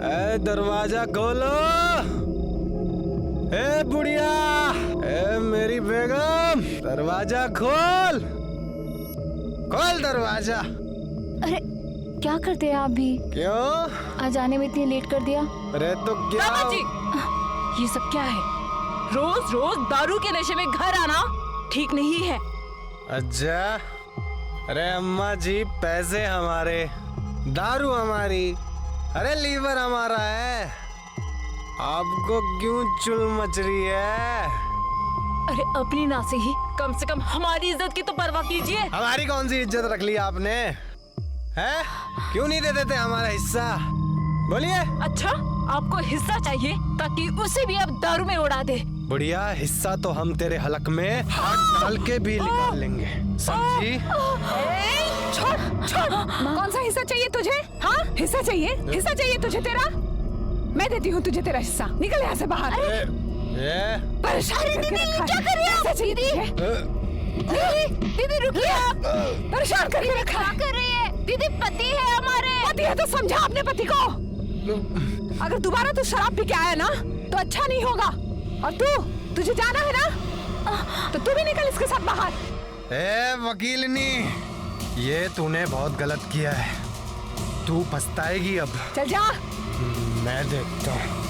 ए दरवाजा खोलो। ए बुढ़िया, ए मेरी बेगम, दरवाजा खोल, खोल दरवाजा। अरे क्या करते हैं आप भी? क्यों आज आने में इतनी लेट कर दिया? अरे तो क्या? बाबा जी, ये सब क्या है? रोज रोज दारू के नशे में घर आना ठीक नहीं है। अच्छा, अरे अम्मा जी, पैसे हमारे, दारू हमारी, अरे लीवर हमारा है, आपको क्यों चुल मच रही है? अरे अपनी ना से ही कम से कम हमारी इज्जत की तो परवाह कीजिए। हमारी कौन सी इज्जत रख ली आपने? हैं? क्यों नहीं दे देते हमारा हिस्सा? बोलिए। अच्छा, आपको हिस्सा चाहिए ताकि उसे भी आप दारू में उड़ा दे। बढ़िया, हिस्सा तो हम तेरे हलक में हाथ डाल के भी निकाल लेंगे, समझी? छोड़ छोड़, कौन सा हिस्सा चाहिए तुझे? हाँ, हिस्सा चाहिए? हिस्सा चाहिए तुझे तेरा? मैं देती हूँ तुझे तेरा हिस्सा, निकल यहाँ से बाहर। परेशान करके रखा है। क्या कर रही है? हिस्सा चाहिए तुझे? दीदी रुकिए, आप परेशान करके रखा है। कर रही है दीदी? पति है हमारे। पति है तो समझा अपने पति को। अगर दोबारा तू शराब पी के आया ना तो अच्छा नहीं होगा। और तुझे जाना है ना तो तू भी निकल इसके साथ बाहर। ए वकीलनी, ये तूने बहुत गलत किया है, तू पछताएगी अब। चल जा। मैं देखता हूँ।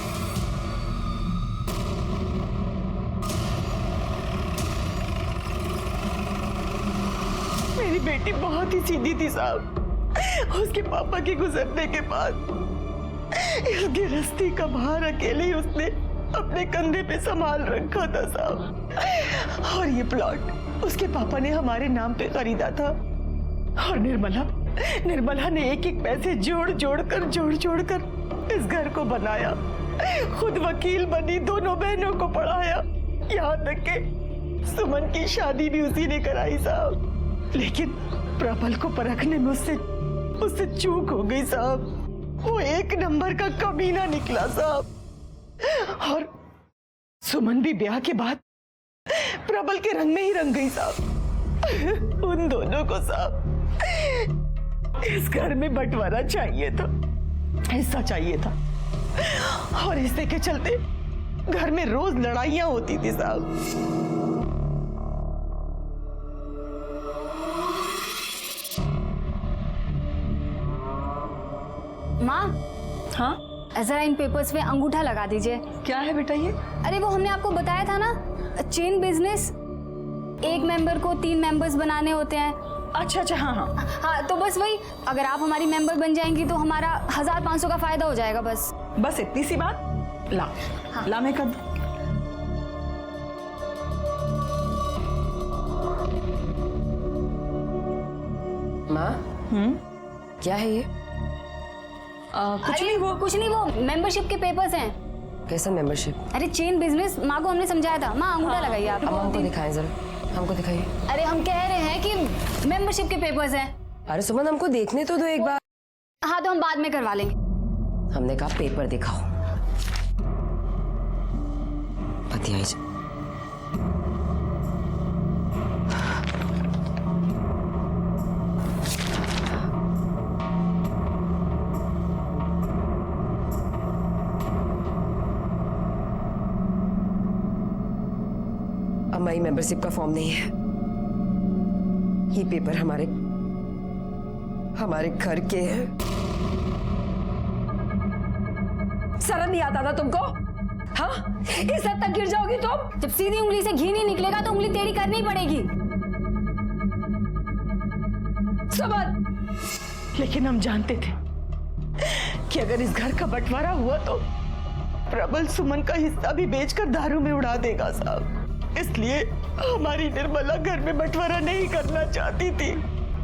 मेरी बेटी बहुत ही सीधी थी साहब। उसके पापा के गुजरने के बाद इस गृहस्थी का भार अकेले ही उसने अपने कंधे पे संभाल रखा था साहब। और ये प्लॉट उसके पापा ने हमारे नाम पे खरीदा था। और निर्मला ने एक एक पैसे जोड़ जोड़ कर इस घर को बनाया। खुद वकील बनी, दोनों बहनों को पढ़ाया, यहाँ तक के सुमन की शादी भी उसी ने कराई साहब। लेकिन प्रबल को परखने में उससे चूक हो गई साहब। वो एक नंबर का कमीना निकला साहब। और सुमन भी ब्याह के बाद प्रबल के रंग में ही रंग गई साहब। उन दोनों को साहब इस घर में बंटवारा चाहिए था, हिस्सा चाहिए था। और हिस्से के चलते घर में रोज लड़ाइयां होती थी साहब। माँ, हाँ, जरा इन पेपर्स पे अंगूठा लगा दीजिए। क्या है बेटा ये? अरे वो हमने आपको बताया था ना, चेन बिजनेस, एक मेंबर को 3 मेंबर्स बनाने होते हैं। अच्छा, हाँ, तो बस वही, अगर आप हमारी मेंबर बन जाएंगी तो हमारा 1500 का फायदा हो जाएगा। बस इतनी सी बात। ला, हाँ। ला मैं कर दूं। माँ, क्या है ये? कुछ नहीं, वो मेंबरशिप के पेपर्स हैं। कैसा मेंबरशिप? अरे चेन बिजनेस, माँ को हमने समझाया था। माँ अंगूठा लगाइए आप। अब हमको दिखाएं जरा, हमको दिखाइए। अरे हम कह रहे हैं कि मेंबरशिप के पेपर्स हैं। अरे सुमन, हमको देखने तो दो एक बार। हाँ तो हम बाद में करवा लेंगे। हमने कहा पेपर दिखाओ। पति आई जा। हमारी मेंबरशिप का फॉर्म नहीं है ये। पेपर हमारे घर के हैं। शर्म नहीं आता था तुमको? हाँ, इस हद तक गिर जाओगी तुम? जब सीधी उंगली से घी नहीं निकलेगा तो उंगली टेढ़ी करनी पड़ेगी। समझ। लेकिन हम जानते थे कि अगर इस घर का बंटवारा हुआ तो प्रबल सुमन का हिस्सा भी बेचकर दारू में उड़ा देगा साहब। इसलिए हमारी निर्मला घर में बंटवारा नहीं करना चाहती थी।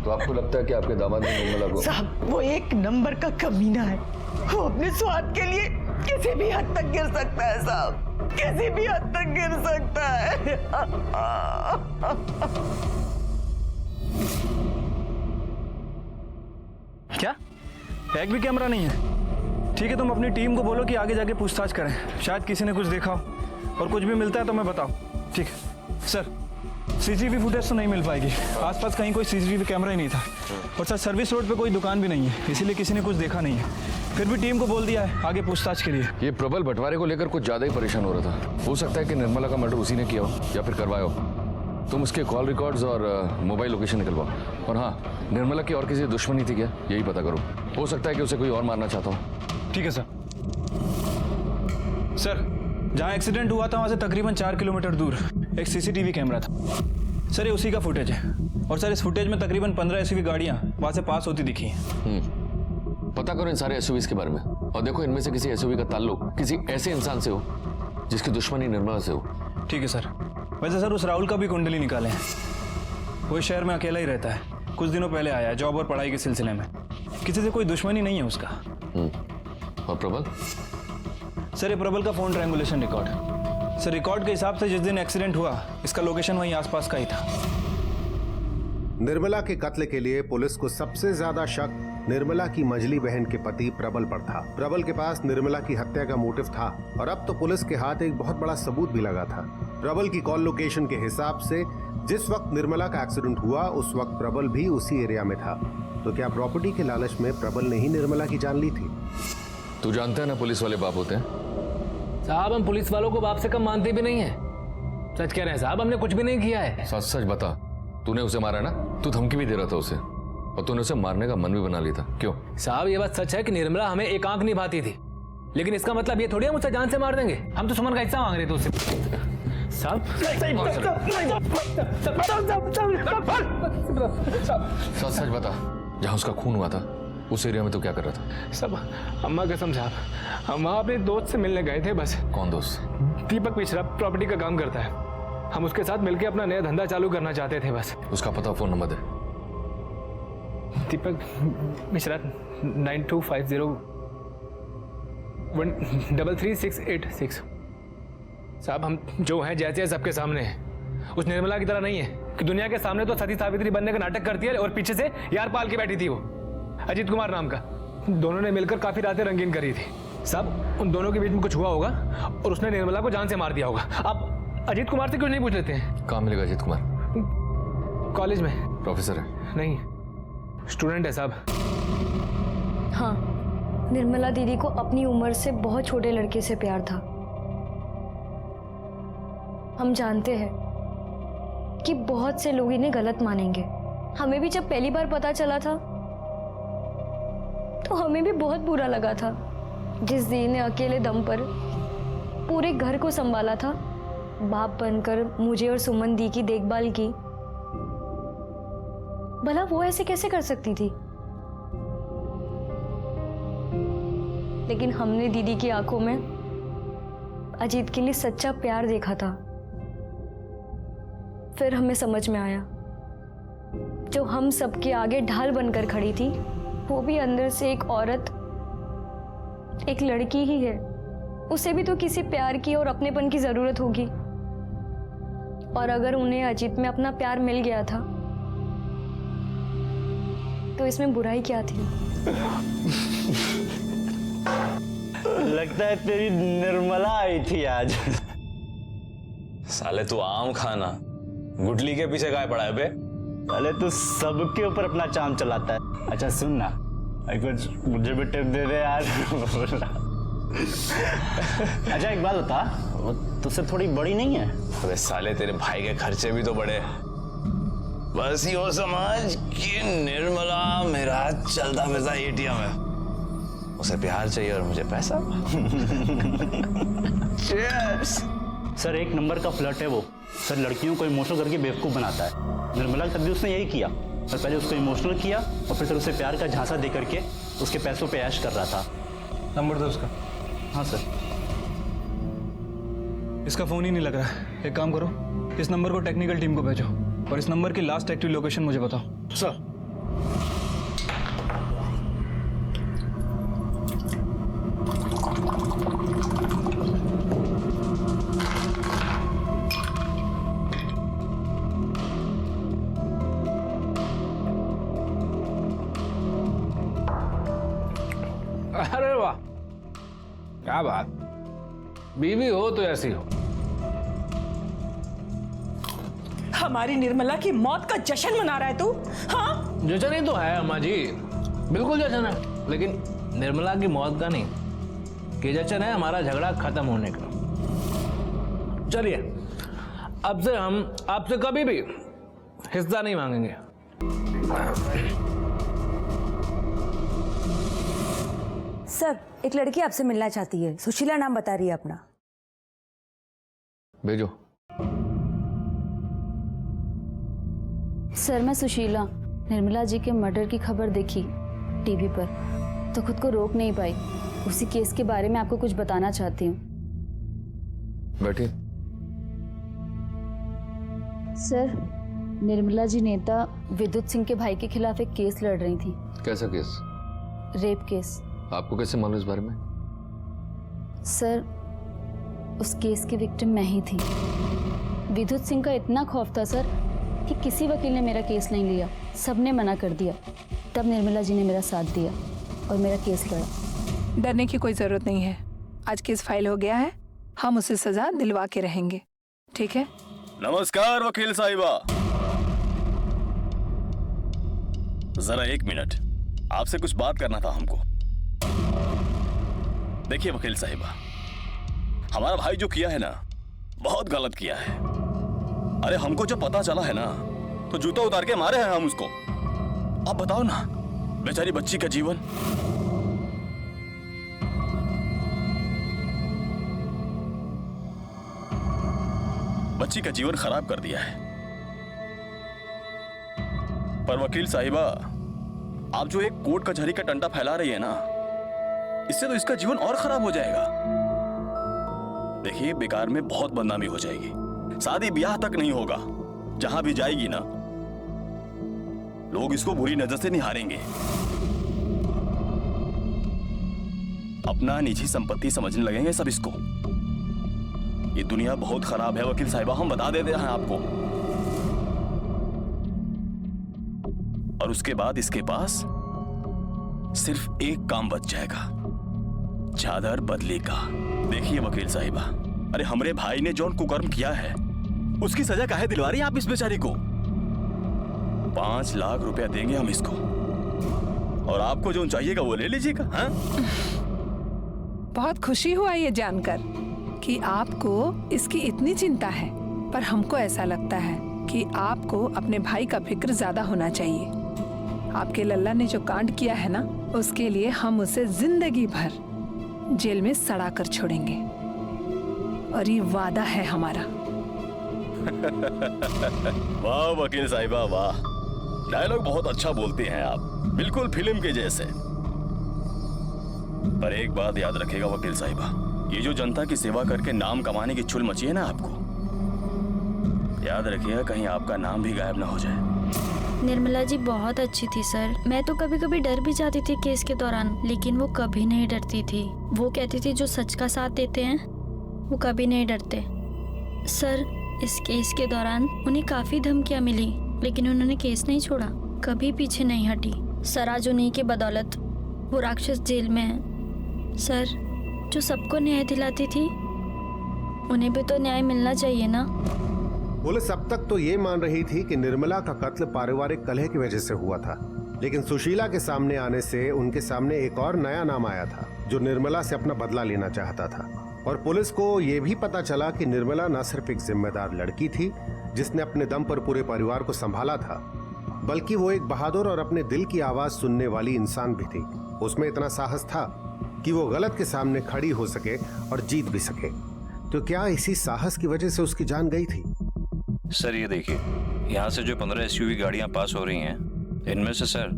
तो आपको लगता है कि आपके दामाद ने निर्मला को? साहब, वो एक नंबर का कमीना है। वो अपने स्वार्थ के लिए किसी भी हद तक गिर सकता है साहब, किसी भी हद तक गिर सकता है। क्या एक भी कैमरा नहीं है? ठीक है, तुम अपनी टीम को बोलो कि आगे जाके पूछताछ करें, शायद किसी ने कुछ देखा हो, और कुछ भी मिलता है तो मैं बताऊं। ठीक है सर। सीसीटीवी फुटेज तो नहीं मिल पाएगी। आसपास कहीं कोई सीसीटीवी कैमरा ही नहीं था। और सर सर्विस रोड पे कोई दुकान भी नहीं है, इसीलिए किसी ने कुछ देखा नहीं है। फिर भी टीम को बोल दिया है आगे पूछताछ के लिए। ये प्रबल बंटवारे को लेकर कुछ ज्यादा ही परेशान हो रहा था। हो सकता है कि निर्मला का मर्डर उसी ने किया हो या फिर करवाया हो। तुम उसके कॉल रिकॉर्ड्स और मोबाइल लोकेशन निकलवाओ। और हाँ, निर्मला की और किसी दुश्मनी थी क्या, यही पता करो। हो सकता है कि उसे कोई और मारना चाहता हो। ठीक है सर। सर, जहाँ एक्सीडेंट हुआ था वहाँ से तकरीबन 4 किलोमीटर दूर एक सीसीटीवी कैमरा था। सर, ये उसी का फुटेज है। और सर, इस फुटेज में तकरीबन 15 एसयूवी गाड़ियाँ वहाँ से पास होती दिखी हैं। पता करो इन सारे एसयूवीज के बारे में और देखो इनमें से किसी एसयूवी का ताल्लुक किसी ऐसे इंसान से हो जिसकी दुश्मनी निर्मला से हो। ठीक है सर। वैसे सर, उस राहुल का भी कुंडली निकाले हैं। वो इस शहर में अकेला ही रहता है। कुछ दिनों पहले आया है जॉब और पढ़ाई के सिलसिले में। किसी से कोई दुश्मनी नहीं है उसका। और प्रबल? सर, ये प्रबल का phone triangulation record. Sir, record के हिसाब से जिस दिन एक्सीडेंट हुआ इसका लोकेशन वहीं आसपास का ही था। निर्मला के कत्ल के लिए पुलिस को सबसे ज्यादा शक निर्मला की मझली बहन के पति प्रबल पर था। प्रबल के पास निर्मला की हत्या का मोटिव था और अब तो पुलिस के हाथ एक बहुत बड़ा सबूत भी लगा था। प्रबल की कॉल लोकेशन के हिसाब से जिस वक्त निर्मला का एक्सीडेंट हुआ उस वक्त प्रबल भी उसी एरिया में था। तो क्या प्रॉपर्टी के लालच में प्रबल ने ही निर्मला की जान ली थी? तू जानता है ना पुलिस वाले बाप होते हैं। साहब, हम पुलिस वालों को बाप से कम मानते भी नहीं है। सच कह रहे हैं साहब, हमने कुछ भी नहीं किया है। सच सच बता, तूने उसे मारा ना? तू धमकी भी दे रहा था उसे और तूने उसे मारने का मन भी बना लिया था, क्यों? साहब, ये बात सच है कि निर्मला हमें एक आंख निभाती थी, लेकिन इसका मतलब ये थोड़ी हम उससे जान से मार देंगे। हम तो सुमन का हिस्सा मांग रहे थे उससे। साहब, सच सच बता, जहाँ उसका खून हुआ था उस एरिया में तो क्या कर रहा था? सब अम्मा कसम साहब, हम वहाँ अपने दोस्त से मिलने गए थे बस। कौन दोस्त? दीपक मिश्रा, प्रॉपर्टी का काम करता है। हम उसके साथ मिलकर अपना नया धंधा चालू करना चाहते थे बस। उसका पता, फोन नंबर दे। दीपक मिश्रा 9250133686। साहब, हम जो हैं जैसे हैं सबके सामने हैं। उस निर्मला की तरह नहीं है कि दुनिया के सामने तो सती सावित्री बनने का नाटक करती है और पीछे से यार पाल के बैठी थी वो, अजीत कुमार नाम का। दोनों ने मिलकर काफी रातें रंगीन करी थी। साहब, उन दोनों के बीच में कुछ हुआ होगा और उसने निर्मला को जान से मार दिया होगा। आप अजीत कुमार से क्यों नहीं पूछ लेते हैं? कहाँ मिलेगा अजीत कुमार? कॉलेज में। प्रोफेसर है? नहीं, स्टूडेंट है साहब। हाँ, निर्मला दीदी को अपनी उम्र से बहुत छोटे लड़के से प्यार था। हम जानते हैं कि बहुत से लोग इन्हें गलत मानेंगे। हमें भी जब पहली बार पता चला था तो हमें भी बहुत बुरा लगा था। जिस दीदी ने अकेले दम पर पूरे घर को संभाला था, बाप बनकर मुझे और सुमन दी की देखभाल की, भला वो ऐसे कैसे कर सकती थी? लेकिन हमने दीदी की आंखों में अजीत के लिए सच्चा प्यार देखा था। फिर हमें समझ में आया, जो हम सबके आगे ढाल बनकर खड़ी थी वो भी अंदर से एक औरत, एक लड़की ही है। उसे भी तो किसी प्यार की और अपनेपन की जरूरत होगी। और अगर उन्हें अजीत में अपना प्यार मिल गया था तो इसमें बुराई क्या थी? लगता है तेरी निर्मला आई थी आज। साले तू आम खाना गुटली के पीछे काय पड़ा है बे? साले तू सबके ऊपर अपना चाम चलाता है। अच्छा सुन ना, कुछ मुझे भी टिप दे दे यार। अच्छा एक बात बता, वो तुझसे थोड़ी बड़ी नहीं है? अबे साले, तेरे भाई के खर्चे भी तो बड़े। बस यो समझ कि निर्मला मेरा चलता फिरता एटीएम है। उसे प्यार चाहिए और मुझे पैसा। Cheers! सर, एक नंबर का फ्लर्ट है वो। सर, लड़कियों को इमोशनल करके बेवकूफ बनाता है। निर्मला के साथ भी उसने यही किया। और पहले उसको इमोशनल किया और फिर उसे प्यार का झांसा दे करके उसके पैसों पे ऐश कर रहा था। नंबर दो उसका। हाँ सर। इसका फोन ही नहीं लग रहा है। एक काम करो, इस नंबर को टेक्निकल टीम को भेजो और इस नंबर की लास्ट एक्टिव लोकेशन मुझे बताओ। सर। अरे वाह, क्या बात। बीवी हो तो ऐसी हो। हमारी निर्मला की मौत का जश्न मना रहा है तू? हाँ, जश्न ही तो है अम्मा जी, बिल्कुल जश्न है, लेकिन निर्मला की मौत का नहीं, कि जश्न है हमारा झगड़ा खत्म होने का। चलिए, अब से हम आपसे कभी भी हिस्सा नहीं मांगेंगे। सर, एक लड़की आपसे मिलना चाहती है। सुशीला नाम बता रही है अपना। भेजो। सर, मैं सुशीला, निर्मला जी के मर्डर की खबर देखी टीवी पर, तो खुद को रोक नहीं पाई। उसी केस के बारे में आपको कुछ बताना चाहती हूँ। बैठिए। सर, निर्मला जी नेता विद्युत सिंह के भाई के खिलाफ एक केस लड़ रही थी। कैसा केस? Rape case. आपको कैसे मालूम इस बारे में? सर, उस केस की विक्टिम मैं ही थी। विद्युत सिंह का इतना खौफ था सर कि किसी वकील ने मेरा केस नहीं लिया, सबने मना कर दिया। तब निर्मला जी ने मेरा साथ दिया और मेरा केस लड़ा। डरने की कोई जरूरत नहीं है। आज केस फाइल हो गया है, हम उसे सजा दिलवा के रहेंगे, ठीक है? नमस्कार वकील साहिबा। जरा एक मिनट, आपसे कुछ बात करना था हमको। देखिए वकील साहिबा, हमारा भाई जो किया है ना, बहुत गलत किया है। अरे हमको जब पता चला है ना, तो जूता उतार के मारे हैं हम उसको। अब बताओ ना, बेचारी बच्ची का जीवन। बच्ची का जीवन खराब कर दिया है। पर वकील साहिबा, आप जो एक कोर्ट कचहरी का टंटा फैला रही है ना, इससे तो इसका जीवन और खराब हो जाएगा। देखिए, बेकार में बहुत बदनामी हो जाएगी, शादी ब्याह तक नहीं होगा। जहां भी जाएगी ना, लोग इसको बुरी नजर से निहारेंगे। अपना निजी संपत्ति समझने लगेंगे सब इसको। ये दुनिया बहुत खराब है वकील साहिबा, हम बता देते हैं आपको। और उसके बाद इसके पास सिर्फ एक काम बच जाएगा, चादर बदली का। देखिए वकील साहिबा, अरे हमरे भाई ने जो कुकर्म किया है, उसकी सजा काहे दिलवा रही हैं आप इस बेचारी को? 5 लाख रुपया देंगे हम इसको, और आपको जो चाहिएगा वो ले लीजिएगा। हाँ? बहुत खुशी हुआ ये जानकर कि आपको इसकी इतनी चिंता है, पर हमको ऐसा लगता है कि आपको अपने भाई का फिक्र ज्यादा होना चाहिए। आपके लल्ला ने जो कांड किया है ना, उसके लिए हम उसे जिंदगी भर जेल में सड़ा कर छोड़ेंगे, और ये वादा है हमारा। वाह वकील साहिबा वाह, डायलॉग बहुत अच्छा बोलती हैं आप, बिल्कुल फिल्म के जैसे। पर एक बात याद रखिएगा वकील साहिबा, ये जो जनता की सेवा करके नाम कमाने की चुल मची है ना आपको, याद रखिएगा कहीं आपका नाम भी गायब ना हो जाए। निर्मला जी बहुत अच्छी थी सर। मैं तो कभी कभी डर भी जाती थी केस के दौरान, लेकिन वो कभी नहीं डरती थी। वो कहती थी जो सच का साथ देते हैं वो कभी नहीं डरते। सर, इस केस के दौरान उन्हें काफ़ी धमकियाँ मिली, लेकिन उन्होंने केस नहीं छोड़ा, कभी पीछे नहीं हटी। सर, आज उन्हीं की बदौलत वो राक्षस जेल में है। सर, जो सबको न्याय दिलाती थी, उन्हें भी तो न्याय मिलना चाहिए ना। पुलिस अब तक तो ये मान रही थी कि निर्मला का कत्ल पारिवारिक कलह की वजह से हुआ था, लेकिन सुशीला के सामने आने से उनके सामने एक और नया नाम आया था जो निर्मला से अपना बदला लेना चाहता था। और पुलिस को ये भी पता चला कि निर्मला न सिर्फ एक जिम्मेदार लड़की थी जिसने अपने दम पर पूरे परिवार को संभाला था, बल्कि वो एक बहादुर और अपने दिल की आवाज सुनने वाली इंसान भी थी। उसमें इतना साहस था कि वो गलत के सामने खड़ी हो सके और जीत भी सके। तो क्या इसी साहस की वजह से उसकी जान गई थी? सर ये देखिए, यहाँ से जो 15 SUV गाड़ियां पास हो रही हैं, इनमें से सर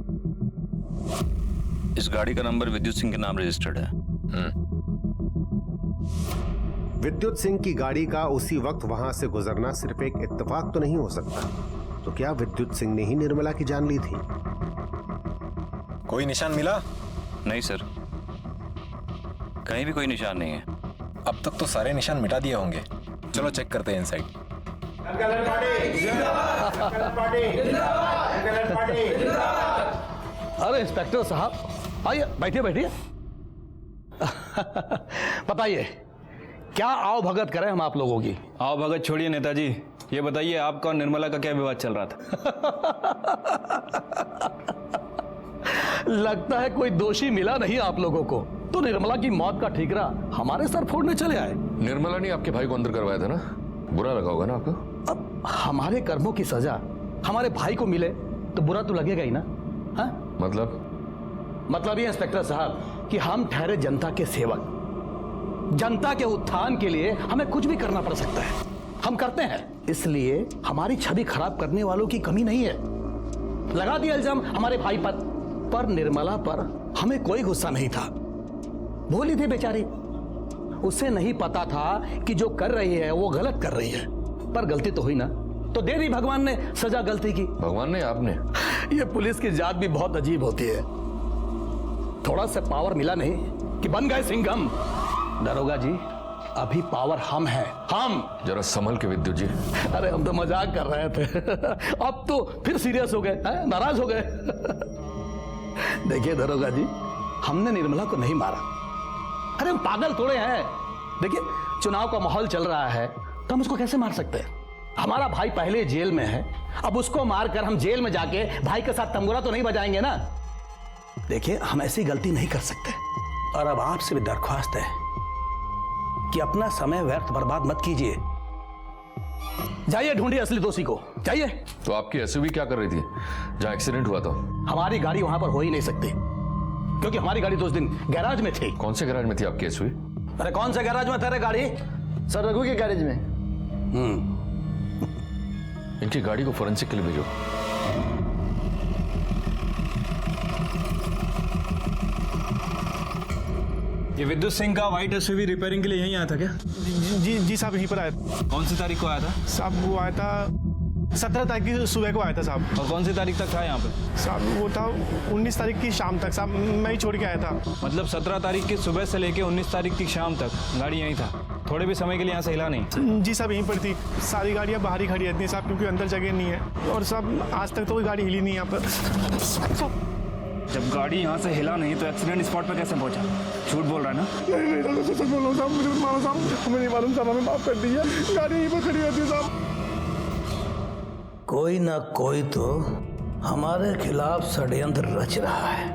इस गाड़ी का नंबर विद्युत सिंह के नाम रजिस्टर्ड है। विद्युत सिंह की गाड़ी का उसी वक्त वहां से गुजरना सिर्फ एक इत्तेफाक तो नहीं हो सकता। तो क्या विद्युत सिंह ने ही निर्मला की जान ली थी? कोई निशान मिला? नहीं सर, कहीं भी कोई निशान नहीं है। अब तक तो सारे निशान मिटा दिए होंगे। चलो चेक करते हैं इनसाइड। अरे इंस्पेक्टर साहब, आइए बैठिए बैठिए। बताइए क्या आओ भगत करें हम आप लोगों की? आओ भगत छोड़िए नेताजी, ये बताइए आपका और निर्मला का क्या विवाद चल रहा था? लगता है कोई दोषी मिला नहीं आप लोगों को, तो निर्मला की मौत का ठीकरा हमारे सर फोड़ने चले आए। निर्मला ने आपके भाई को अंदर करवाया था ना, बुरा लगा होगा ना आपको? अब हमारे कर्मों की सजा हमारे भाई को मिले तो बुरा तो लगेगा ही ना। हाँ? मतलब ये इंस्पेक्टर साहब कि हम ठहरे जनता के सेवक, जनता के उत्थान के लिए हमें कुछ भी करना पड़ सकता है, हम करते हैं। इसलिए हमारी छवि खराब करने वालों की कमी नहीं है। लगा दिया इल्जाम हमारे भाई पर निर्मला पर हमें कोई गुस्सा नहीं था। भोली थी बेचारी, उसे नहीं पता था कि जो कर रही है वो गलत कर रही है, पर गलती तो हुई ना, तो दे दी भगवान ने सजा गलती की। भगवान ने? आपने? ये पुलिस की जात भी बहुत अजीब होती है, थोड़ा सा पावर मिला नहीं कि बन गए सिंघम। दरोगा जी, अभी पावर हम हैं, हम। जरा संभल के विद्युत जी। अरे हम तो मजाक कर रहे थे, अब तो फिर सीरियस हो गए, नाराज हो गए। देखिए दरोगा जी, हमने निर्मला को नहीं मारा। अरे हम पागल थोड़े हैं। देखिए चुनाव का माहौल चल रहा है तो हम उसको कैसे मार सकते हैं? हमारा भाई पहले जेल में है, अब उसको मारकर हम जेल में जाके भाई के साथ तंबूरा तो नहीं बजाएंगे ना। देखिए हम ऐसी गलती नहीं कर सकते, और अब आपसे भी दरख्वास्त है कि अपना समय व्यर्थ बर्बाद मत कीजिए। जाइए ढूंढिए असली दोषी को, जाइए। तो आपकी एसयूवी क्या कर रही थी जहां एक्सीडेंट हुआ था? हमारी गाड़ी वहां पर हो ही नहीं सकती, क्योंकि हमारी गाड़ी तो उस दिन गैराज में थी। कौन से गैराज में थी आपकी एसयूवी? अरे कौन से गैराज में था गाड़ी? सर रघु के गैरेज में। इनकी गाड़ी को फोरेंसिक के लिए भेजो। ये विद्युत सिंह का व्हाइट एसयूवी रिपेयरिंग के लिए यहीं आया था क्या? जी साहब, यहीं पर आया। कौन सी तारीख को आया था साहब? वो आया था 17 तारीख की सुबह को आया था साहब। और कौन सी तारीख तक था यहाँ पे? साहब वो था 19 तारीख की शाम तक साहब, मैं ही छोड़ के आया था। मतलब 17 तारीख की सुबह से लेके 19 तारीख की शाम तक गाड़ी यहीं था, थोड़े भी समय के लिए यहाँ से हिला नहीं? जी साहब, यहीं पर थी। सारी गाड़ियाँ बाहर ही खड़ी रहती हैं साहब, क्योंकि अंदर जगह नहीं है, और साहब आज तक तो कोई गाड़ी हिली नहीं यहाँ पर। जब गाड़ी यहाँ से हिला नहीं तो एक्सीडेंट स्पॉट पर कैसे पहुंचा? झूठ बोल रहा है ना? नहीं सच बोल रहा हूँ साहब, मुझे मानो साहब, हमें नहीं मालूम साहब, हमें माफ कर दीजिए। गाड़ी यहीं पर खड़ी रहती है साहब। कोई ना कोई तो हमारे खिलाफ षड्यंत्र रच रहा है।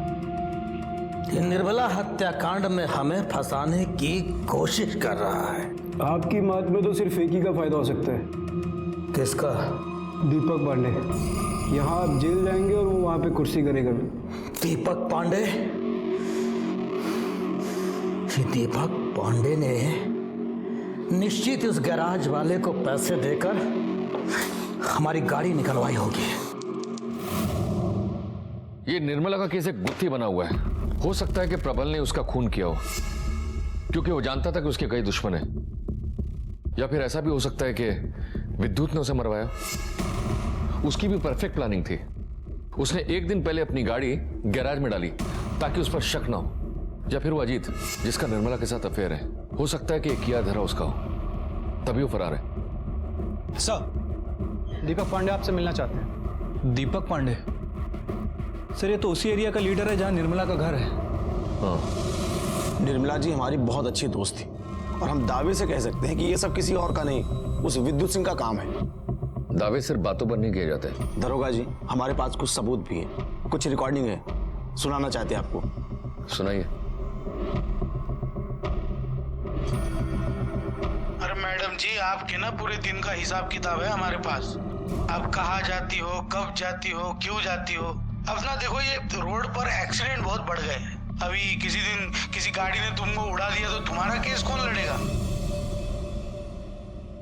ये निर्मला हत्याकांड में हमें फंसाने की कोशिश कर रहा है। आपकी बात में तो सिर्फ एक ही का फायदा हो सकता है। किसका? दीपक पांडे। यहाँ आप जेल जाएंगे और वो वहाँ पे कुर्सी करेगा। दीपक पांडे? दीपक पांडे ने निश्चित उस गैराज वाले को पैसे देकर हमारी गाड़ी निकलवाई होगी। ये निर्मला का केस एक गुत्थी बना हुआ है। हो सकता है कि प्रबल ने उसका खून किया हो, क्योंकि वो जानता था कि उसके कई दुश्मन हैं। या फिर ऐसा भी हो सकता है कि विद्युत ने उसे मरवाया। उसकी भी परफेक्ट प्लानिंग थी। उसने एक दिन पहले अपनी गाड़ी गैराज में डाली ताकि उस पर शक ना हो। या फिर वो अजीत, जिसका निर्मला के साथ अफेयर है, हो सकता है कि किया धरा उसका हो, तभी वो फरार है। सर, दीपक पांडे आपसे मिलना चाहते हैं। दीपक पांडे? सर ये तो उसी एरिया का लीडर है जहां निर्मला का घर है। हाँ। निर्मला जी हमारी बहुत अच्छी दोस्त थी, और हम दावे से कह सकते हैं कि ये सब किसी और का नहीं, उस विद्युत सिंह का काम है। दावे सिर्फ बातों पर नहीं किए जाते। दरोगा जी, हमारे पास कुछ सबूत भी है, कुछ रिकॉर्डिंग है, सुनाना चाहते हैं आपको। सुनाइए। अरे मैडम जी, आपके ना पूरे दिन का हिसाब किताब है हमारे पास। आप कहाँ जाती हो, कब जाती हो, क्यों जाती हो। अब ना देखो, ये रोड पर एक्सीडेंट बहुत बढ़ गए हैं। अभी किसी दिन किसी गाड़ी ने तुमको उड़ा दिया तो तुम्हारा केस कौन लड़ेगा?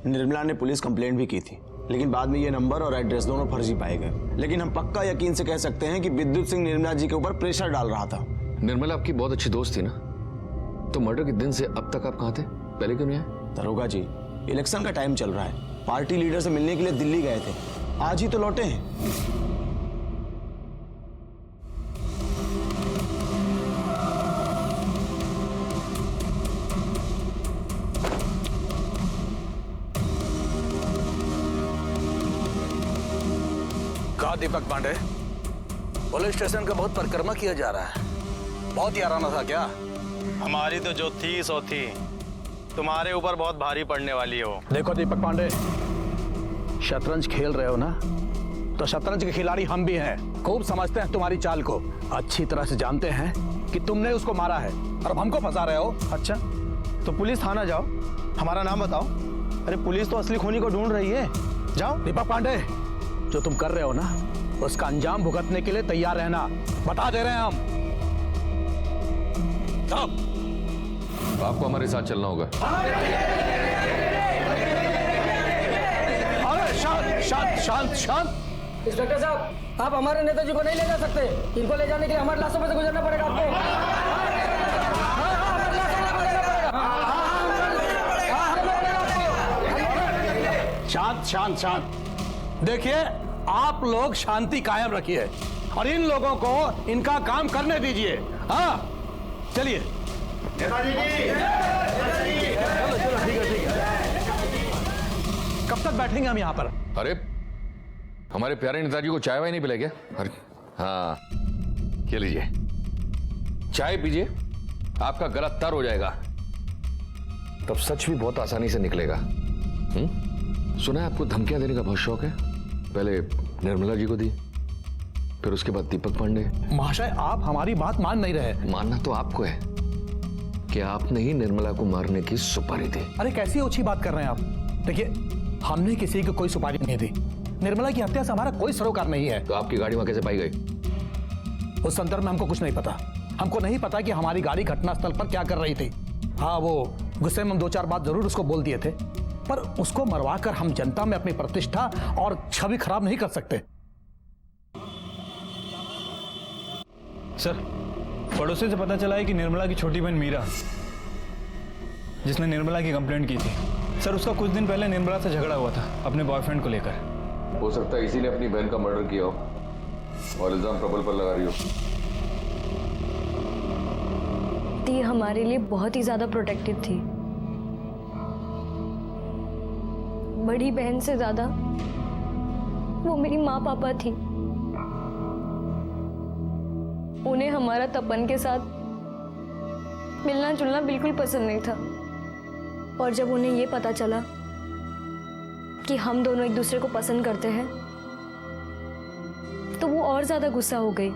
निर्मला ने पुलिस कंप्लेंट भी की थी, लेकिन बाद में ये नंबर और एड्रेस दोनों फर्जी पाए गए। लेकिन हम पक्का यकीन से कह सकते हैं कि विद्युत सिंह निर्मला जी के ऊपर प्रेशर डाल रहा था। निर्मला आपकी बहुत अच्छी दोस्त थी ना, तो मर्डर के दिन से अब तक आप कहाँ थे? पहले क्यों नहीं आए? दरोगा जी, इलेक्शन का टाइम चल रहा है, पार्टी लीडर से मिलने के लिए दिल्ली गए थे, आज ही तो लौटे हैं। कहा दीपक पांडे, पुलिस स्टेशन का बहुत परिक्रमा किया जा रहा है, बहुत याराना था क्या? हमारी तो जो थी सो थी, तुम्हारे ऊपर बहुत भारी पड़ने वाली हो। देखो दीपक पांडे, शतरंज खेल रहे हो ना, तो शतरंज के खिलाड़ी हम भी हैं। खूब समझते हैं तुम्हारी चाल को, अच्छी तरह से जानते हैं कि तुमने उसको मारा है और अब हमको फंसा रहे हो। अच्छा, तो पुलिस थाना जाओ, हमारा नाम बताओ। अरे पुलिस तो असली खूनी को ढूंढ रही है, जाओ। दीपक पांडे, जो तुम कर रहे हो ना, उसका अंजाम भुगतने के लिए तैयार रहना, बता दे रहे हैं हम। आपको हमारे साथ चलना होगा। अरे शांत शांत शांत शांत। इंस्पेक्टर साहब, आप हमारे नेताजी को नहीं ले जा सकते। इनको ले जाने के लिए हमारे लाशों में से गुजरना पड़ेगा आपको। शांत शांत शांत। देखिए, आप लोग शांति कायम रखिए और इन लोगों को इनका काम करने दीजिए। हाँ, चलिए। नेताजी जी, चलो चलो, ठीक है ठीक है। कब तक बैठेंगे हम यहाँ पर? अरे हमारे प्यारे नेताजी को चाय वाय नहीं पिलाए क्या? अरे हाँ, ये लीजिए, चाय पीजिए, आपका गला तर हो जाएगा, तब सच भी बहुत आसानी से निकलेगा। सुना है आपको धमकियां देने का बहुत शौक है। पहले निर्मला जी को दी, फिर उसके बाद दीपक पांडे। महाशय, आप हमारी बात मान नहीं रहे। मानना तो आपको है कि आपने ही निर्मला को मारने की सुपारी दी। अरे कैसी ओछी बात कर रहे हैं आप? देखिए, हमने किसी को कोई सुपारी नहीं दी। निर्मला की हत्या से हमारा कोई सरोकार नहीं है। तो आपकी गाड़ी वहां कैसे पाई गई? उस संदर्भ में हमको कुछ नहीं पता। हमको नहीं पता कि हमारी गाड़ी घटनास्थल पर क्या कर रही थी। हाँ, वो गुस्से में हम 2-4 बात जरूर उसको बोल दिए थे, पर उसको मरवाकर हम जनता में अपनी प्रतिष्ठा और छवि खराब नहीं कर सकते। सर, पड़ोसी से पता चला है कि निर्मला की छोटी बहन मीरा, जिसने निर्मला की कंप्लेंट की थी, सर उसका कुछ दिन पहले निर्मला से झगड़ा हुआ था अपने बॉयफ्रेंड को लेकर। हो सकता है इसी ने अपनी बहन का मर्डर किया हो और इल्जाम प्रबल पर लगा रही हो। दी हमारे लिए बहुत ही ज्यादा प्रोटेक्टिव थी। बड़ी बहन से ज्यादा वो मेरी माँ पापा थी। उन्हें हमारा तपन के साथ मिलना जुलना बिल्कुल पसंद नहीं था, और जब उन्हें ये पता चला कि हम दोनों एक दूसरे को पसंद करते हैं, तो वो और ज्यादा गुस्सा हो गई।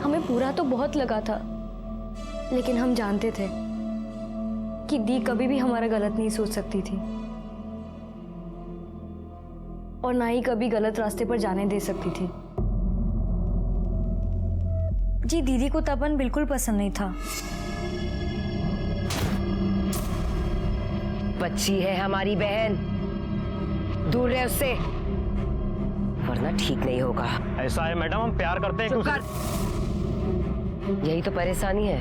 हमें बुरा तो बहुत लगा था, लेकिन हम जानते थे कि दी कभी भी हमारा गलत नहीं सोच सकती थी और ना ही कभी गलत रास्ते पर जाने दे सकती थी। जी, दीदी को तपन बिल्कुल पसंद नहीं था। बच्ची है हमारी बहन, दूर रहे उससे, वरना ठीक नहीं होगा। ऐसा है मैडम, हम प्यार करते हैं। चुप कर। यही तो परेशानी है।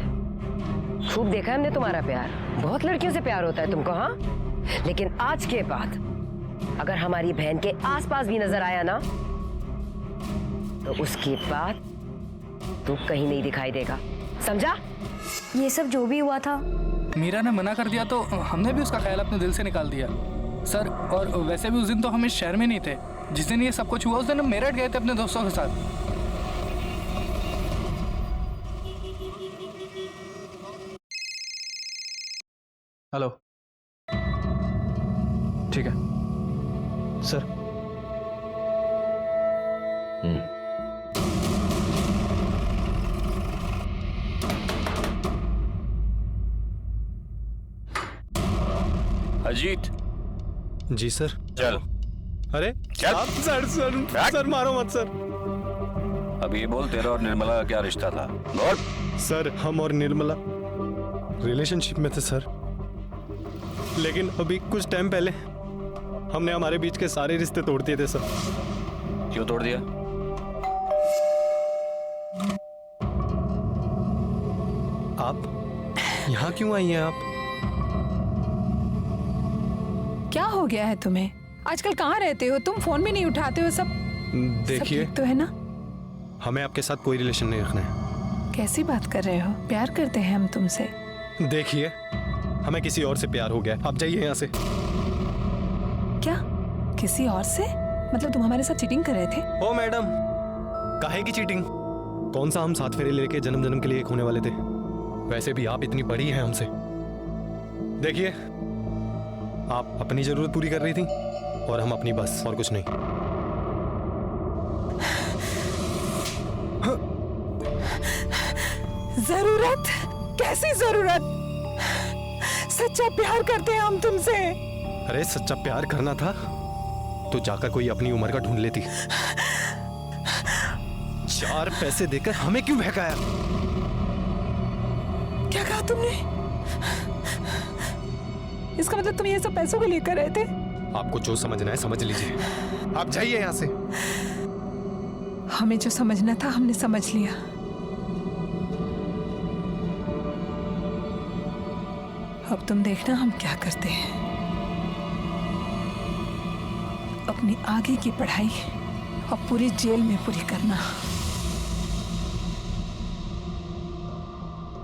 खूब देखा हमने तुम्हारा प्यार, बहुत लड़कियों से प्यार होता है तुमको। हाँ, लेकिन आज के बाद अगर हमारी बहन के आसपास भी नजर आया ना, तो उसके बाद तू कहीं नहीं दिखाई देगा, समझा? ये सब जो भी हुआ था, मीरा ने मना कर दिया तो हमने भी उसका ख्याल अपने दिल से निकाल दिया सर। और वैसे भी उस दिन तो हम इस शहर में नहीं थे। जिस दिन ये सब कुछ हुआ उस दिन हम मेरठ गए थे अपने दोस्तों के साथ। हेलो, ठीक है सर। अजीत जी सर। चल। अरे चल। सर सर सर मारो मत सर। अब ये बोल, तेरा और निर्मला का क्या रिश्ता था? बोल। सर, हम और निर्मला रिलेशनशिप में थे सर, लेकिन अभी कुछ टाइम पहले हमने हमारे बीच के सारे रिश्ते तोड़ दिए थे सर। क्यों तोड़ दिया? आप यहाँ क्यों आई हैं? आप क्या हो गया है तुम्हें? आजकल कहाँ रहते हो तुम? फोन भी नहीं उठाते हो। सब देखिए, तो है ना? हमें आपके साथ कोई रिलेशन नहीं रखना है। कैसी बात कर रहे हो? प्यार करते हैं हम तुमसे। देखिए, हमें किसी और से प्यार हो गया। आप जाइए यहाँ से। क्या? किसी और से? मतलब तुम हमारे साथ चीटिंग कर रहे थे? ओ मैडम, काहे की चीटिंग? कौन सा हम 7 फेरे लेके जन्म जन्म के लिए एक होने वाले थे? वैसे भी आप इतनी बड़ी हैं हमसे। देखिए, आप अपनी जरूरत पूरी कर रही थी और हम अपनी, बस और कुछ नहीं। जरूरत? कैसी जरूरत? सच्चा प्यार करते हैं हम तुमसे। अरे सच्चा प्यार करना था तो जाकर कोई अपनी उम्र का ढूंढ लेती। 4 पैसे देकर हमें क्यों बहकाया? क्या कहा तुमने? इसका मतलब तुम ये सब पैसों को लेकर रहे थे? आपको जो समझना है समझ लीजिए, आप जाइए यहाँ से। हमें जो समझना था हमने समझ लिया। अब तुम देखना हम क्या करते हैं। अपनी आगे की पढ़ाई अब पूरी जेल में पूरी करना।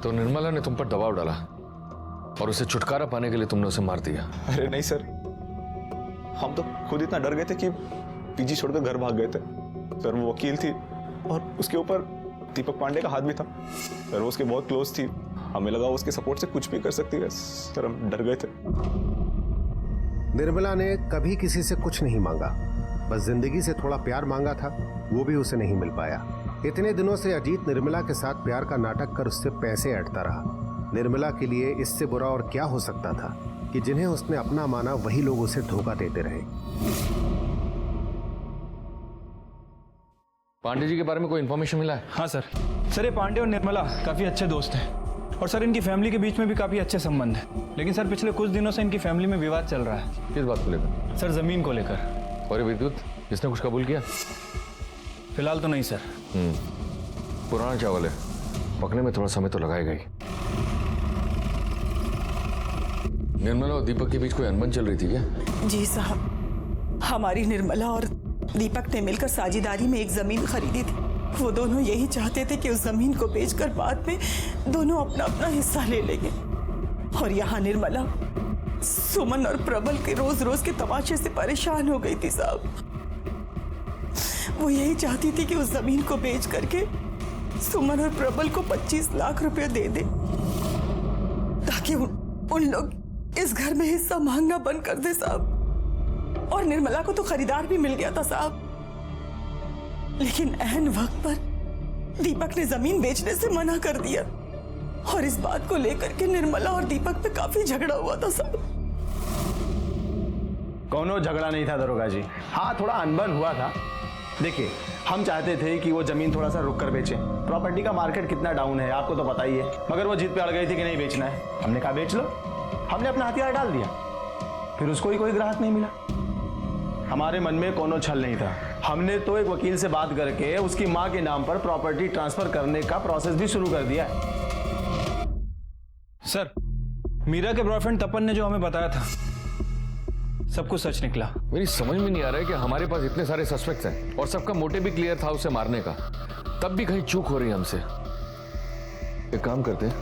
तो निर्मला ने तुम पर दबाव डाला और उसे छुटकारा पाने के लिए तुमने उसे मार दिया? अरे नहीं सर, हम तो खुद इतना डर गए थे कि पीजी छोड़कर घर भाग गए थे। सर वो वकील थी और उसके ऊपर दीपक पांडे का हाथ भी था। सर वो उसके बहुत क्लोज थी, हमें लगा उसके सपोर्ट से कुछ भी कर सकती है। सर हम डर गए थे। निर्मला ने कभी किसी से कुछ नहीं मांगा, बस जिंदगी से थोड़ा प्यार मांगा था, वो भी उसे नहीं मिल पाया। इतने दिनों से अजीत निर्मला के साथ प्यार का नाटक कर उससे पैसे ऐंठता रहा। निर्मला के लिए इससे बुरा और क्या हो सकता था कि जिन्हें उसने अपना माना वही लोग उसे धोखा देते रहे। पांडे जी के बारे में कोई इन्फॉर्मेशन मिला है? हाँ सर। सर ये पांडे और निर्मला काफ़ी अच्छे दोस्त हैं और सर इनकी फैमिली के बीच में भी काफ़ी अच्छे संबंध हैं। लेकिन सर पिछले कुछ दिनों से इनकी फैमिली में विवाद चल रहा है। किस बात को लेकर? सर ज़मीन को लेकर। और ये विद्युत, इसने कुछ कबूल किया? फिलहाल तो नहीं सर। पुराना चावल है, पकने में थोड़ा समय तो लगाएगा ही। निर्मला और दीपक के बीच कोई अनबन चल रही थी क्या? जी साहब, हमारी निर्मला और दीपक ने मिलकर साझेदारी में एक जमीन खरीदी थी। वो दोनों यही चाहते थे कि उस जमीन को बेचकर बाद में दोनों अपना अपना हिस्सा ले लेंगे। और यहाँ निर्मला सुमन और प्रबल के रोज रोज के तमाशे से परेशान हो गई थी साहब। वो यही चाहती थी कि उस जमीन को बेच करके सुमन और प्रबल को 25 लाख रुपए दे दे ताकि उन लोग इस घर में हिस्सा मांगना बंद कर दे साहब। और निर्मला को तो खरीदार भी मिल गया था साहब, लेकिन ऐन वक्त पर दीपक ने जमीन बेचने से मना कर दिया। और इस बात को लेकर के निर्मला और दीपक पे काफी झगड़ा हुआ था साहब। कोनो झगड़ा नहीं था दरोगा जी। हाँ थोड़ा अनबन हुआ था। देखिए हम चाहते थे कि वो जमीन थोड़ा सा रुक कर बेचे। प्रॉपर्टी का मार्केट कितना डाउन है आपको तो पता ही है, मगर वो जिद पे अड़ गई थी कि नहीं बेचना है। हमने कहा बेच लो। हमने अपना हथियार डाल दिया, फिर उसको ही कोई ग्राहक नहीं मिला। हमारे मन में कोनो छल नहीं था। हमने तो एक वकील से बात करके उसकी माँ के नाम पर प्रॉपर्टी ट्रांसफर करने का प्रोसेस भी शुरू कर दिया है। सर मीरा के बॉयफ्रेंड तपन ने जो हमें बताया था सब कुछ सच निकला। मेरी समझ में नहीं आ रहा है कि हमारे पास इतने सारे सस्पेक्ट्स हैं और सबका मोटिव भी क्लियर था उसे मारने का, तब भी कहीं चूक हो रही है हमसे। एक काम करते हैं,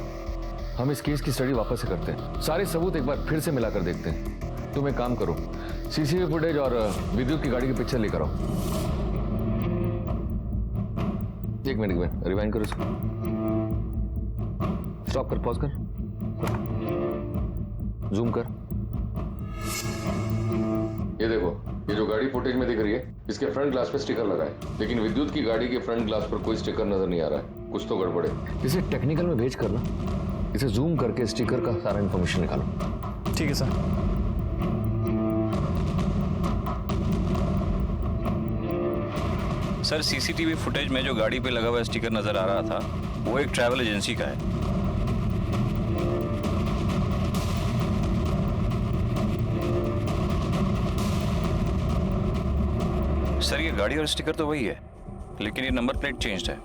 हम इस केस की स्टडी वापस से करते हैं, सारे सबूत एक बार फिर से मिलाकर देखते हैं। तुम एक काम करो, सीसीटीवी फुटेज और विद्युत की गाड़ी के पिक्चर लेकर आओ। एक मिनट रिवाइंड करो इसको, स्टॉप कर, पॉज कर, जूम कर। ये देखो, ये जो गाड़ी फुटेज में दिख रही है इसके फ्रंट ग्लास पे स्टिकर लगा है, लेकिन विद्युत की गाड़ी के फ्रंट ग्लास पर कोई स्टिकर नजर नहीं आ रहा है। कुछ तो गड़बड़ है। इसे टेक्निकल में भेज कर ना, इसे जूम करके स्टिकर का सारा इंफॉर्मेशन निकालो। ठीक है सर। सर सीसीटीवी फुटेज में जो गाड़ी पे लगा हुआ स्टिकर नजर आ रहा था वो एक ट्रैवल एजेंसी का है। सर ये गाड़ी और स्टिकर तो वही है, लेकिन ये नंबर प्लेट चेंज्ड है।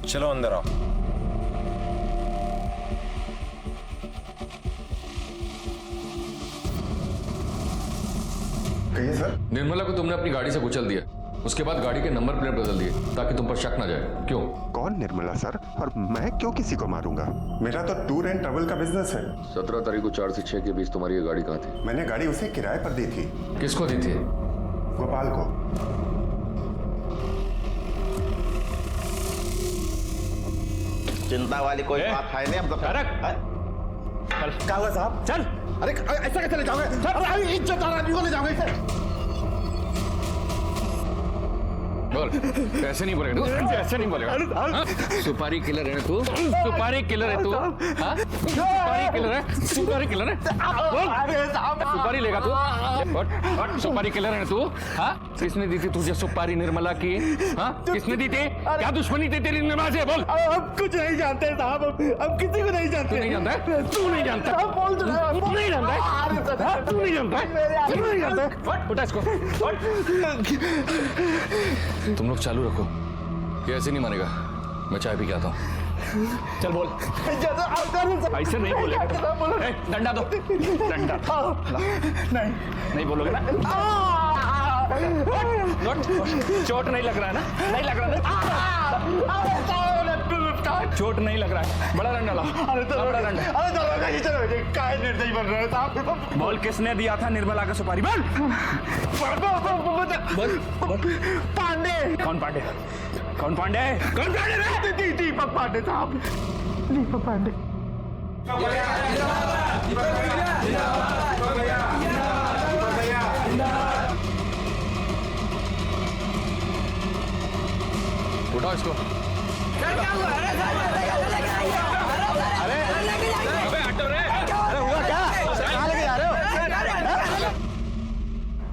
चलो अंदर आओ। कहिए सर। निर्मला को तुमने अपनी गाड़ी से कुचल दिया, उसके बाद गाड़ी के नंबर प्लेट बदल दिए ताकि तुम पर शक ना जाए। क्यों? कौन निर्मला सर? और मैं क्यों किसी को मारूंगा? मेरा तो टूर एंड ट्रैवल का बिजनेस है। 17 तारीख को 4 से 6 के बीच तुम्हारी ये गाड़ी कहाँ थी? मैंने गाड़ी उसे किराए पर दी थी। किसको दी थी? गोपाल को। चिंता वाली कोई बात है नहीं। अब तो क्या हुआ साहब? चल अरे ऐसा कैसे ले जाओगे? अरे इज्जतदार आदमी को ले जाओगे इसे? बोल, ऐसे नहीं बोलेगा तू, ऐसे नहीं बोलेगा। हाँ? सुपारी किलर है तू, सुपारी किलर है तू, हाँ? सुपारी किलर है, सुपारी किलर है। बोल, सुपारी लेगा तू? बोल, सुपारी किलर है तू, हाँ? किसने दी थी तुझे सुपारी निर्मला की? हाँ? किसने दी थी? क्या दुश्मनी थी तेरी निर्मला से? बोल। हम कुछ नहीं जानते साहब, हम किसी को नहीं जानते। तू नहीं जानता है? तू नहीं जानता? बोल दो, तू नहीं जानता है? तू नहीं जानता है? तू नहीं जानता है? उठा इसको। तुम लोग चालू रखो, ये ऐसे नहीं मानेगा। मैं चाय पी के आता हूँ। चल बोल। ऐसे नहीं बोलेगा। डंडा दो, डंडा। नहीं बोलोगे ना? चोट नहीं लग रहा है ना? नहीं लग रहा ना? चोट नहीं लग रहा है? बड़ा डंडा लाओ। बड़ा डंडा। निर्दयी बन रहे साहब। बोल, किसने दिया था निर्मला का सुपारी? बोल। पांडे। कौन पांडे? कौन पांडे? कौन पांडे? दीपक पांडे साहब, दीपक पांडे। उठाओ इसको।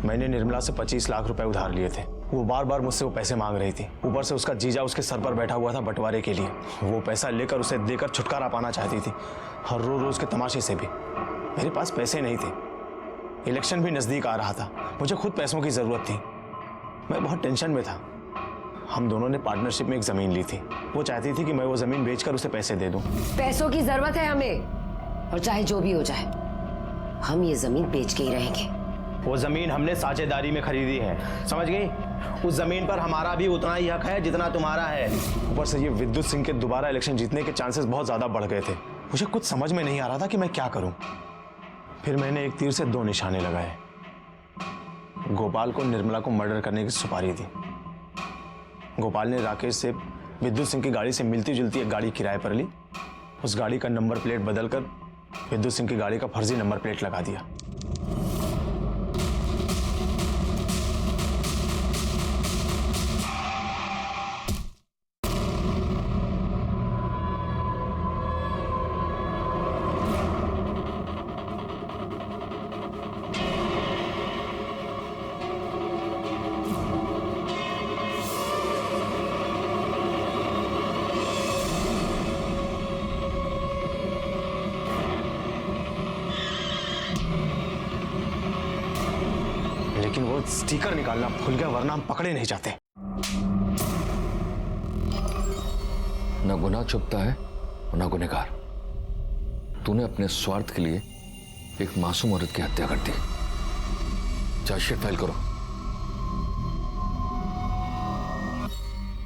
मैंने निर्मला से 25 लाख रुपए उधार लिए थे। वो बार बार मुझसे वो पैसे मांग रही थी। ऊपर से उसका जीजा उसके सर पर बैठा हुआ था बंटवारे के लिए। वो पैसा लेकर उसे देकर छुटकारा पाना चाहती थी, हर रोज के तमाशे से भी। मेरे पास पैसे नहीं थे, इलेक्शन भी नजदीक आ रहा था, मुझे खुद पैसों की जरूरत थी। मैं बहुत टेंशन में था। हम दोनों ने पार्टनरशिप में एक जमीन ली थी। वो चाहती थी कि मैं वो जमीन बेचकर उसे पैसे दे दूं। पैसों की जरूरत है हमें, और चाहे जो भी हो जाए हम ये जमीन बेच के ही रहेंगे। वो जमीन हमने साझेदारी में खरीदी है, समझ गई? उस जमीन पर हमारा भी उतना ही हक है जितना तुम्हारा है। ऊपर से ये विद्युत सिंह के दोबारा इलेक्शन जीतने के चांसेस बहुत ज्यादा बढ़ गए थे। मुझे कुछ समझ में नहीं आ रहा था कि मैं क्या करूं। फिर मैंने एक तीर से दो निशाने लगाए। गोपाल को निर्मला को मर्डर करने की सुपारी दी। गोपाल ने राकेश से विद्युत सिंह की गाड़ी से मिलती जुलती एक गाड़ी किराए पर ली। उस गाड़ी का नंबर प्लेट बदलकर विद्युत सिंह की गाड़ी का फर्जी नंबर प्लेट लगा दिया। लेकिन वो स्टिकर निकालना भूल गया, वरना हम पकड़े नहीं जाते। ना गुनाह छुपता है और ना गुनहगार। तूने अपने स्वार्थ के लिए एक मासूम औरत की हत्या कर दी। चार्जशीट फाइल करो।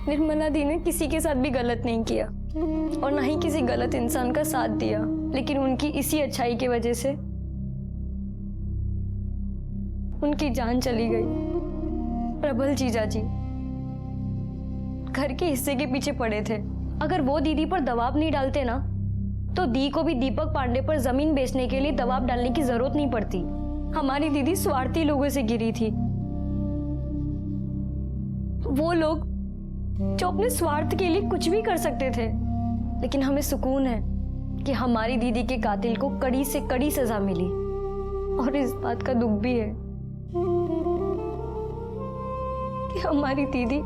निर्मला दी ने किसी के साथ भी गलत नहीं किया और ना ही किसी गलत इंसान का साथ दिया, लेकिन उनकी इसी अच्छाई की वजह से उनकी जान चली गई। प्रबल जीजा जी घर के हिस्से के पीछे पड़े थे। अगर वो दीदी पर दबाव नहीं डालते ना, तो दी को भी दीपक पांडे पर जमीन बेचने के लिए दबाव डालने की जरूरत नहीं पड़ती। हमारी दीदी स्वार्थी लोगों से गिरी थी, वो लोग जो अपने स्वार्थ के लिए कुछ भी कर सकते थे। लेकिन हमें सुकून है कि हमारी दीदी के कातिल को कड़ी से कड़ी सजा मिली, और इस बात का दुख भी है कि हमारी दीदी